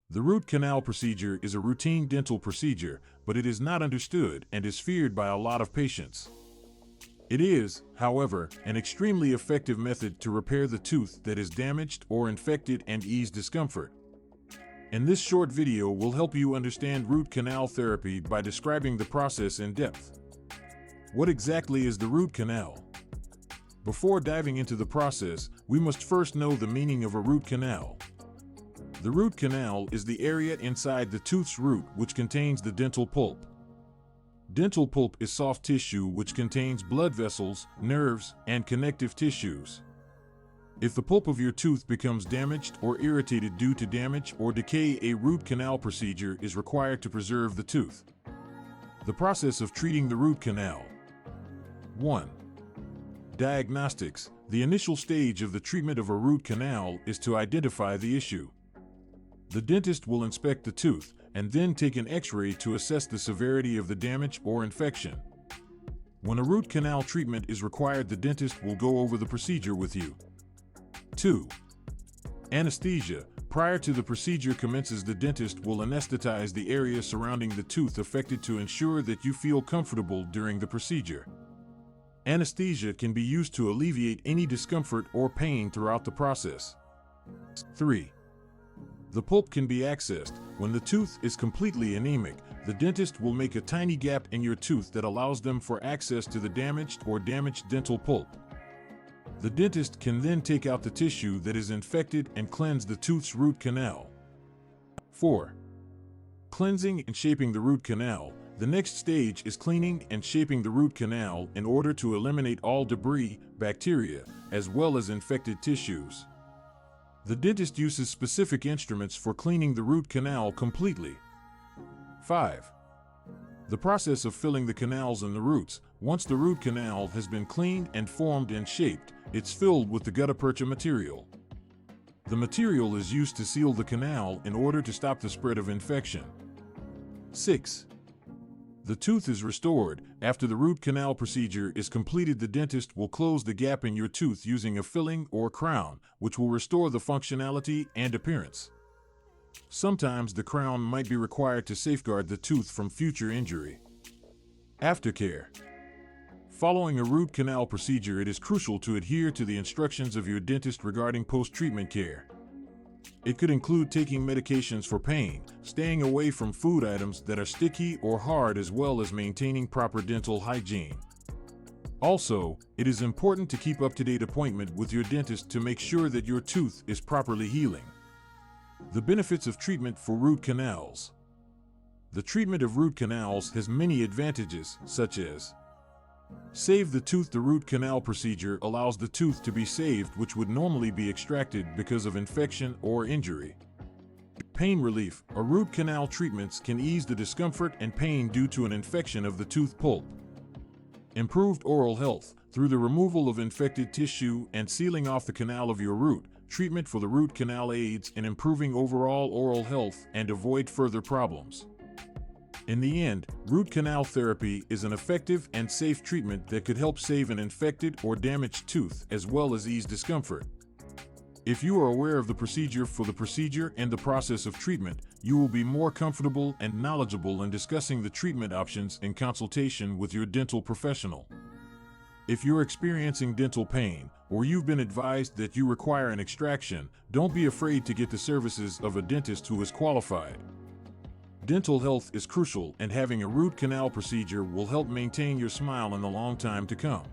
The root canal procedure is a routine dental procedure, but it is not understood and is feared by a lot of patients. It is, however, an extremely effective method to repair the tooth that is damaged or infected and ease discomfort. In this short video, we'll help you understand root canal therapy by describing the process in depth. What exactly is the root canal? Before diving into the process, we must first know the meaning of a root canal. The root canal is the area inside the tooth's root which contains the dental pulp. Dental pulp is soft tissue which contains blood vessels, nerves, and connective tissues. If the pulp of your tooth becomes damaged or irritated due to damage or decay, a root canal procedure is required to preserve the tooth. The process of treating the root canal. 1. Diagnostics. The initial stage of the treatment of a root canal is to identify the issue. The dentist will inspect the tooth and then take an X-ray to assess the severity of the damage or infection. When a root canal treatment is required, the dentist will go over the procedure with you. 2. Anesthesia. Prior to the procedure commences, the dentist will anesthetize the area surrounding the tooth affected to ensure that you feel comfortable during the procedure. Anesthesia can be used to alleviate any discomfort or pain throughout the process. 3. The pulp can be accessed. When the tooth is completely anemic, the dentist will make a tiny gap in your tooth that allows them for access to the damaged dental pulp. The dentist can then take out the tissue that is infected and cleanse the tooth's root canal. 4. Cleansing and shaping the root canal. The next stage is cleaning and shaping the root canal in order to eliminate all debris, bacteria, as well as infected tissues. The dentist uses specific instruments for cleaning the root canal completely. 5. The process of filling the canals and the roots. Once the root canal has been cleaned and formed and shaped, it's filled with the gutta-percha material. The material is used to seal the canal in order to stop the spread of infection. 6. The tooth is restored. After the root canal procedure is completed, the dentist will close the gap in your tooth using a filling or crown, which will restore the functionality and appearance. Sometimes the crown might be required to safeguard the tooth from future injury. Aftercare. Following a root canal procedure, it is crucial to adhere to the instructions of your dentist regarding post-treatment care. It could include taking medications for pain, staying away from food items that are sticky or hard, as well as maintaining proper dental hygiene. Also, it is important to keep up-to-date appointment with your dentist to make sure that your tooth is properly healing. The benefits of treatment for root canals. The treatment of root canals has many advantages, such as save the tooth. The root canal procedure allows the tooth to be saved, which would normally be extracted because of infection or injury. Pain relief. A root canal treatments can ease the discomfort and pain due to an infection of the tooth pulp. Improved oral health. Through the removal of infected tissue and sealing off the canal of your root, treatment for the root canal aids in improving overall oral health and avoid further problems. In the end, root canal therapy is an effective and safe treatment that could help save an infected or damaged tooth as well as ease discomfort. If you are aware of the procedure and the process of treatment, you will be more comfortable and knowledgeable in discussing the treatment options in consultation with your dental professional. If you're experiencing dental pain or you've been advised that you require an extraction, don't be afraid to get the services of a dentist who is qualified. Dental health is crucial, and having a root canal procedure will help maintain your smile in the long time to come.